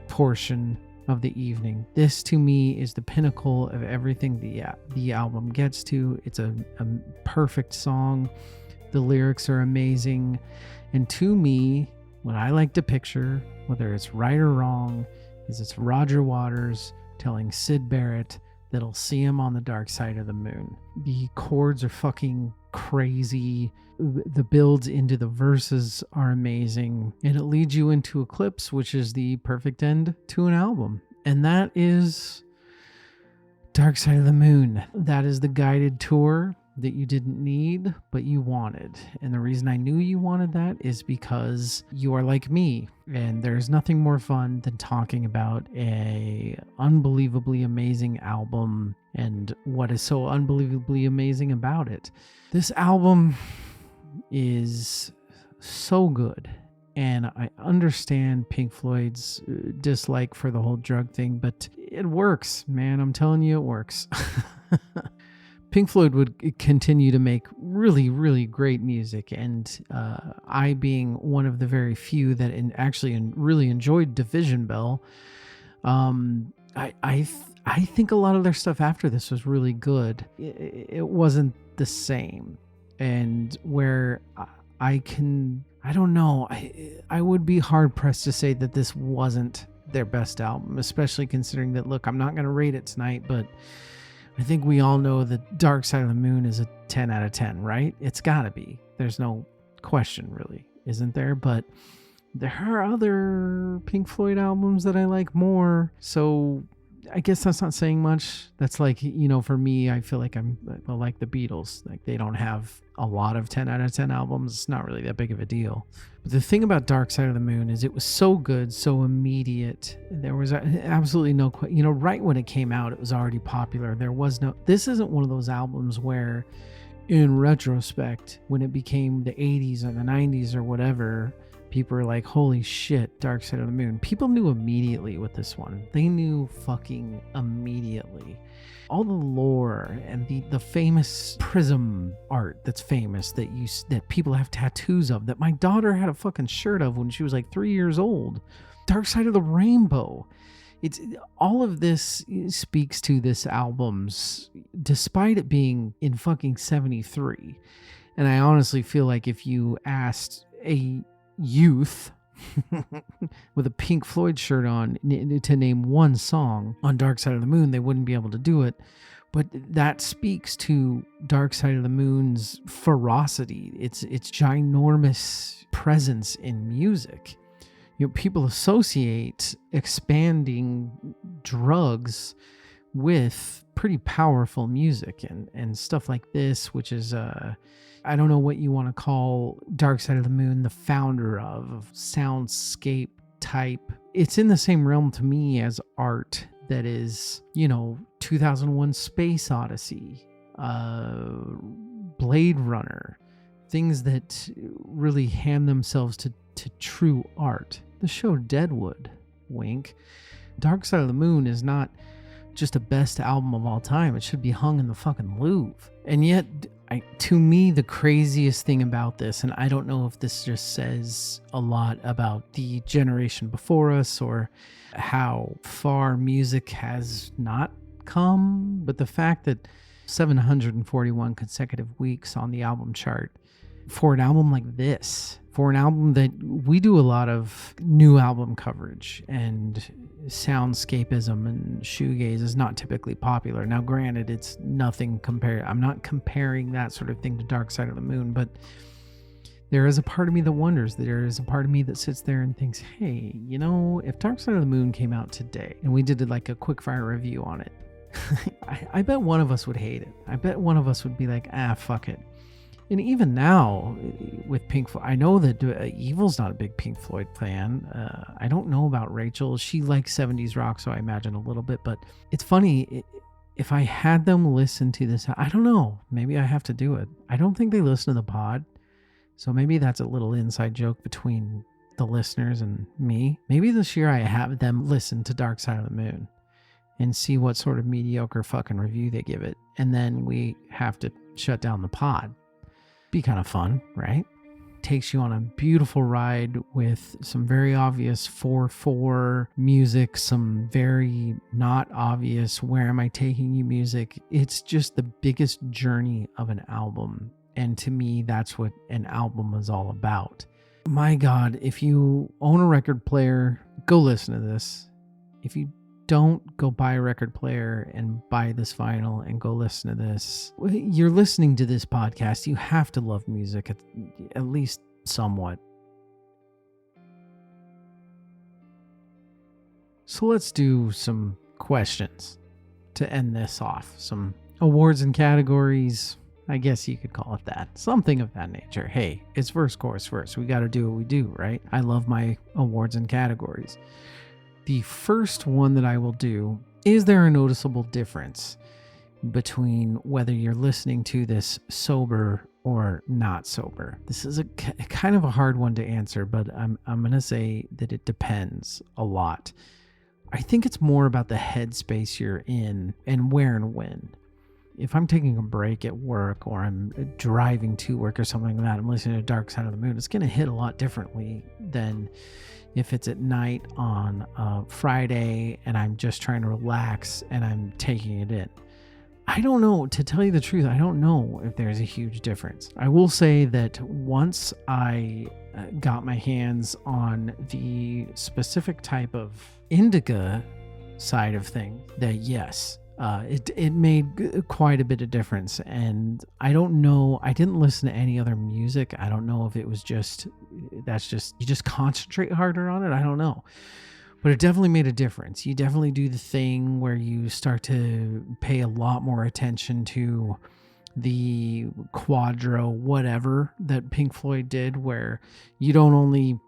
Speaker 1: portion of the evening. This to me is the pinnacle of everything the album gets to. It's a perfect song. The lyrics are amazing, and to me, what I like to picture, whether it's right or wrong, is it's Roger Waters telling Syd Barrett that he'll see him on the dark side of the moon. The chords are fucking crazy. The builds into the verses are amazing. And it leads you into Eclipse, which is the perfect end to an album. And that is Dark Side of the Moon. That is the guided tour that you didn't need, but you wanted. And the reason I knew you wanted that is because you are like me, and there's nothing more fun than talking about a unbelievably amazing album and what is so unbelievably amazing about it. This album is so good, and I understand Pink Floyd's dislike for the whole drug thing, but it works, man. I'm telling you, it works. Pink Floyd would continue to make really, really great music, and I being one of the very few that really enjoyed Division Bell, I I think a lot of their stuff after this was really good. It wasn't the same. And where I don't know, I would be hard pressed to say that this wasn't their best album, especially considering that, look, I'm not going to rate it tonight, but I think we all know that Dark Side of the Moon is a 10 out of 10, right? It's got to be. There's no question, really, isn't there? But there are other Pink Floyd albums that I like more. So I guess that's not saying much. That's like, for me, I feel like I'm like the Beatles. Like, they don't have a lot of 10 out of 10 albums. It's not really that big of a deal. But the thing about Dark Side of the Moon is it was so good, so immediate. There was absolutely no, right when it came out, it was already popular. This isn't one of those albums where, in retrospect, when it became the 80s or the 90s or whatever, people are like, holy shit, Dark Side of the Moon. People knew immediately with this one. They knew fucking immediately. All the lore and the famous prism art that's famous that people have tattoos of, that my daughter had a fucking shirt of when she was like 3 years old. Dark Side of the Rainbow. It's all of this speaks to this album's, despite it being in fucking 73. And I honestly feel like if you asked a youth with a Pink Floyd shirt on to name one song on Dark Side of the Moon, they wouldn't be able to do it. But that speaks to Dark Side of the Moon's ferocity, its ginormous presence in music. People associate expanding drugs with pretty powerful music and stuff like this, which is I don't know what you want to call Dark Side of the Moon the founder of soundscape type. It's in the same realm to me as art that is, 2001 Space Odyssey, Blade Runner, things that really hand themselves to true art. The show Deadwood, wink. Dark Side of the Moon is not just a best album of all time. It should be hung in the fucking Louvre. And yet, to me, the craziest thing about this, and I don't know if this just says a lot about the generation before us or how far music has not come, but the fact that 741 consecutive weeks on the album chart for an album like this, for an album that we do a lot of new album coverage, and soundscapism and shoegaze is not typically popular. Now, granted, it's nothing compared. I'm not comparing that sort of thing to Dark Side of the Moon, but there is a part of me that wonders. There is a part of me that sits there and thinks, hey, if Dark Side of the Moon came out today and we did like a quick fire review on it, I bet one of us would hate it. I bet one of us would be like, fuck it. And even now, with Pink Floyd, I know that Evil's not a big Pink Floyd fan. I don't know about Rachel. She likes 70s rock, so I imagine a little bit. But it's funny, if I had them listen to this, I don't know. Maybe I have to do it. I don't think they listen to the pod. So maybe that's a little inside joke between the listeners and me. Maybe this year I have them listen to Dark Side of the Moon and see what sort of mediocre fucking review they give it. And then we have to shut down the pod. Be kind of fun, right? Takes you on a beautiful ride with some very obvious 4/4 music, some very not obvious where am I taking you music. It's just the biggest journey of an album. And to me, that's what an album is all about. My God, if you own a record player, go listen to this. If you don't, go buy a record player and buy this vinyl and go listen to this. You're listening to this podcast. You have to love music, at least somewhat. So let's do some questions to end this off. Some awards and categories. I guess you could call it that. Something of that nature. Hey, it's verse, chorus, verse. We got to do what we do, right? I love my awards and categories. The first one that I will do, is there a noticeable difference between whether you're listening to this sober or not sober? This is a kind of a hard one to answer, but I'm going to say that it depends a lot. I think it's more about the headspace you're in and where and when. If I'm taking a break at work or I'm driving to work or something like that, I'm listening to Dark Side of the Moon, it's going to hit a lot differently than if it's at night on a Friday and I'm just trying to relax and I'm taking it in. I don't know. To tell you the truth, I don't know if there's a huge difference. I will say that once I got my hands on the specific type of indica side of things, that yes, it made quite a bit of difference. And I don't know, I didn't listen to any other music. I don't know if it was you just concentrate harder on it. I don't know. But it definitely made a difference. You definitely do the thing where you start to pay a lot more attention to the quadro whatever that Pink Floyd did, where you don't only,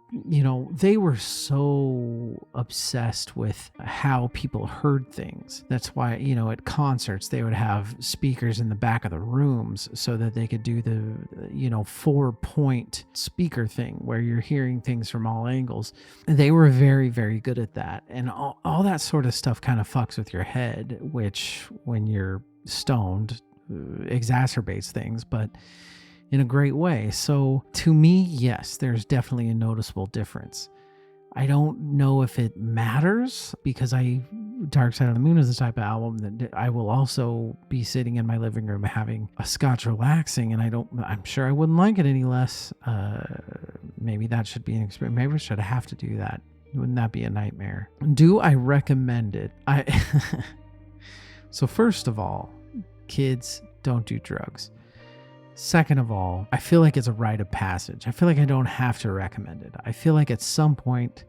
Speaker 1: they were so obsessed with how people heard things. That's why, at concerts, they would have speakers in the back of the rooms so that they could do the, 4-point speaker thing where you're hearing things from all angles. They were very, very good at that. And all that sort of stuff kind of fucks with your head, which when you're stoned, exacerbates things, but in a great way. So to me, yes, there's definitely a noticeable difference. I don't know if it matters because Dark Side of the Moon is the type of album that I will also be sitting in my living room having a scotch relaxing, and I'm sure I wouldn't like it any less. Maybe that should be an experience. Maybe I should have to do that. Wouldn't that be a nightmare? Do I recommend it? So first of all, kids, don't do drugs. Second of all, I feel like it's a rite of passage. I feel like I don't have to recommend it. I feel like at some point,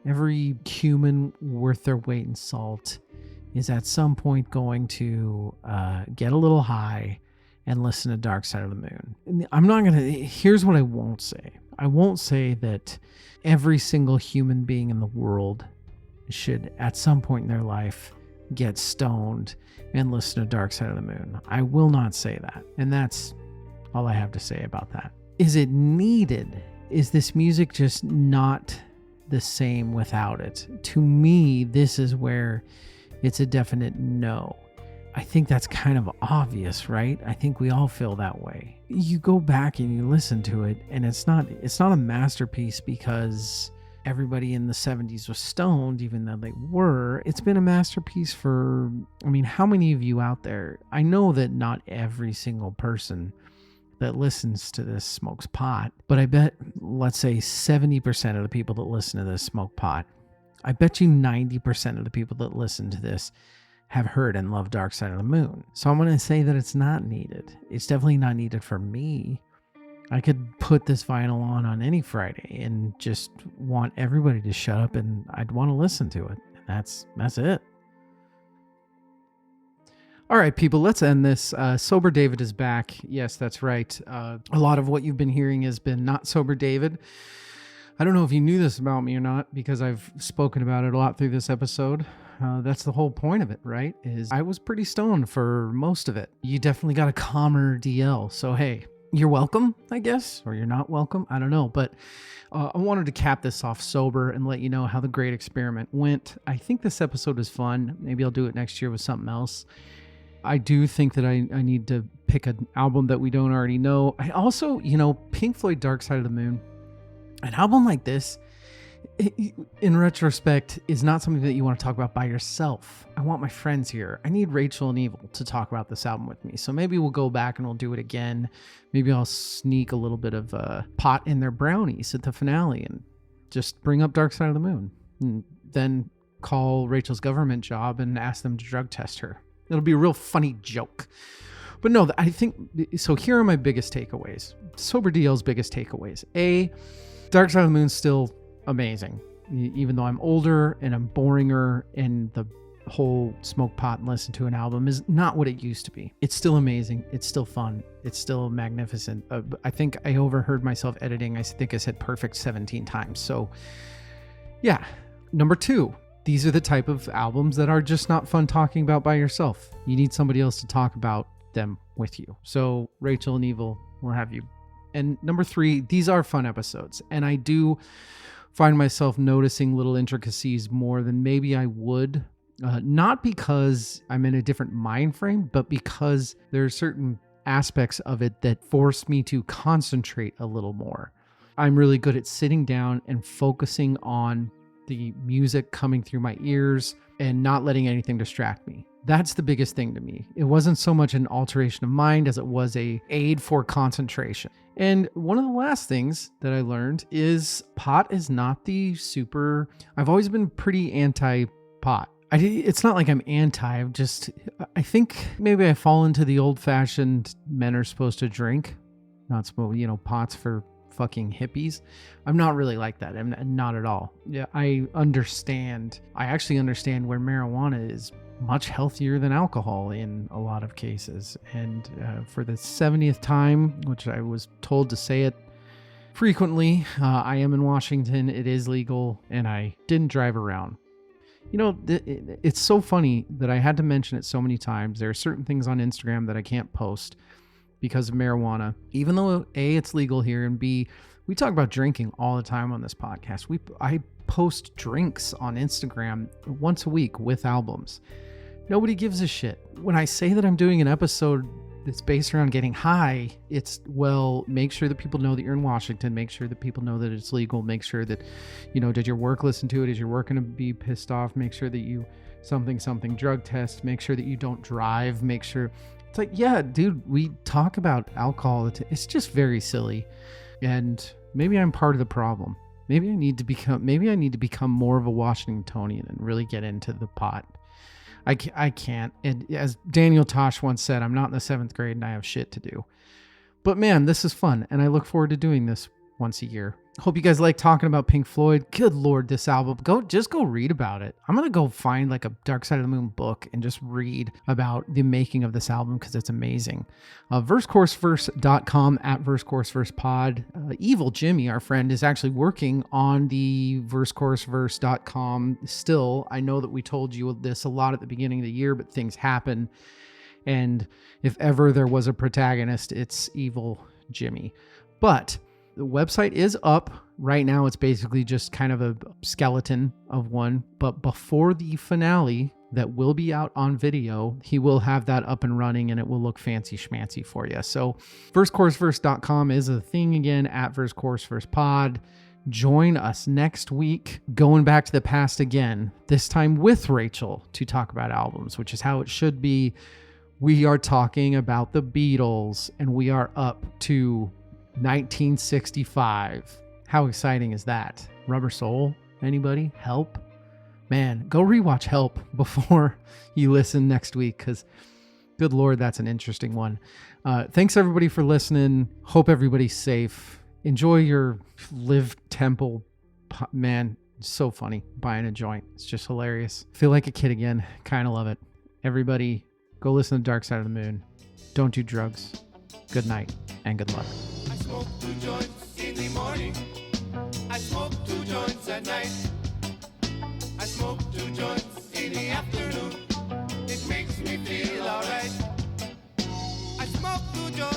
Speaker 1: every human worth their weight in salt is at some point going to get a little high and listen to Dark Side of the Moon. Here's what I won't say. I won't say that every single human being in the world should, at some point in their life, get stoned and listen to Dark Side of the Moon. I will not say that. And that's all I have to say about that. Is it needed? Is this music just not the same without it? To me, this is where it's a definite no. I think that's kind of obvious, right? I think we all feel that way. You go back and you listen to it, and it's not a masterpiece because everybody in the 70s was stoned, even though they were. It's been a masterpiece for, how many of you out there? I know that not every single person that listens to this smokes pot, but I bet, let's say 70% of the people that listen to this smoke pot. I bet you 90% of the people that listen to this have heard and love Dark Side of the Moon. So I'm going to say that it's not needed. It's definitely not needed for me. I could put this vinyl on any Friday and just want everybody to shut up, and I'd want to listen to it. That's it. All right, people, let's end this. Sober David is back. Yes, that's right. A lot of what you've been hearing has been not Sober David. I don't know if you knew this about me or not, because I've spoken about it a lot through this episode. That's the whole point of it, right? Is I was pretty stoned for most of it. You definitely got a calmer DL. So, hey, you're welcome, I guess, or you're not welcome. I don't know. But I wanted to cap this off sober and let you know how the Great Experiment went. I think this episode was fun. Maybe I'll do it next year with something else. I do think that I need to pick an album that we don't already know. I also, Pink Floyd Dark Side of the Moon, an album like this, in retrospect, is not something that you want to talk about by yourself. I want my friends here. I need Rachel and Evil to talk about this album with me. So maybe we'll go back and we'll do it again. Maybe I'll sneak a little bit of pot in their brownies at the finale and just bring up Dark Side of the Moon. And then call Rachel's government job and ask them to drug test her. It'll be a real funny joke. But no, I think, so here are my biggest takeaways. Sober DL's biggest takeaways. A, Dark Side of the Moon's still amazing. Even though I'm older and I'm boringer and the whole smoke pot and listen to an album is not what it used to be. It's still amazing. It's still fun. It's still magnificent. I think I overheard myself editing. I think I said perfect 17 times. So yeah. Number 2, these are the type of albums that are just not fun talking about by yourself. You need somebody else to talk about them with you. So Rachel and Evil will have you. And number 3, these are fun episodes. And I do find myself noticing little intricacies more than maybe I would. Not because I'm in a different mind frame, but because there are certain aspects of it that force me to concentrate a little more. I'm really good at sitting down and focusing on the music coming through my ears and not letting anything distract me. That's the biggest thing to me. It wasn't so much an alteration of mind as it was a aid for concentration. And one of the last things that I learned is pot is not the super... I've always been pretty anti-pot. It's not like I'm anti, I think maybe I fall into the old-fashioned men are supposed to drink, not smoke, pots for fucking hippies. I'm not really like that. I'm not at all. Yeah, I actually understand where marijuana is much healthier than alcohol in a lot of cases. And for the 70th time, which I was told to say it frequently, I am in Washington. It is legal, and I didn't drive around. It's so funny that I had to mention it so many times. There are certain things on Instagram that I can't post because of marijuana, even though A, it's legal here, and B, we talk about drinking all the time on this podcast. I post drinks on Instagram once a week with albums. Nobody gives a shit. When I say that I'm doing an episode that's based around getting high, it's, well, make sure that people know that you're in Washington, make sure that people know that it's legal, make sure that, did your work listen to it? Is your work going to be pissed off? Make sure that you something drug test, make sure that you don't drive, make sure... It's like, yeah, dude, we talk about alcohol. It's just very silly. And maybe I'm part of the problem. Maybe I need to become more of a Washingtonian and really get into the pot. I can't. And as Daniel Tosh once said, I'm not in the 7th grade and I have shit to do. But man, this is fun. And I look forward to doing this once a year. Hope you guys like talking about Pink Floyd. Good Lord, this album. Go read about it. I'm going to go find like a Dark Side of the Moon book and just read about the making of this album because it's amazing. VerseCourseVerse.com at VerseCourseVersePod. Evil Jimmy, our friend, is actually working on the VerseCourseVerse.com still. I know that we told you this a lot at the beginning of the year, but things happen. And if ever there was a protagonist, it's Evil Jimmy. But the website is up right now. It's basically just kind of a skeleton of one. But before the finale that will be out on video, he will have that up and running and it will look fancy schmancy for you. So VerseCourseVerse.com is a thing again at VerseCourseVersePod. Join us next week, going back to the past again, this time with Rachel to talk about albums, which is how it should be. We are talking about the Beatles and we are up to 1965. How exciting is that? Rubber Soul? Anybody? Help? Man, go rewatch Help before you listen next week because good Lord, that's an interesting one. Thanks everybody for listening. Hope everybody's safe. Enjoy your Live Temple. Man, it's so funny buying a joint. It's just hilarious. Feel like a kid again. Kind of love it. Everybody, go listen to Dark Side of the Moon. Don't do drugs. Good night and good luck.
Speaker 2: I smoke 2 joints in the morning. I smoke 2 joints at night. I smoke 2 joints in the afternoon. It makes me feel alright. I smoke 2 joints.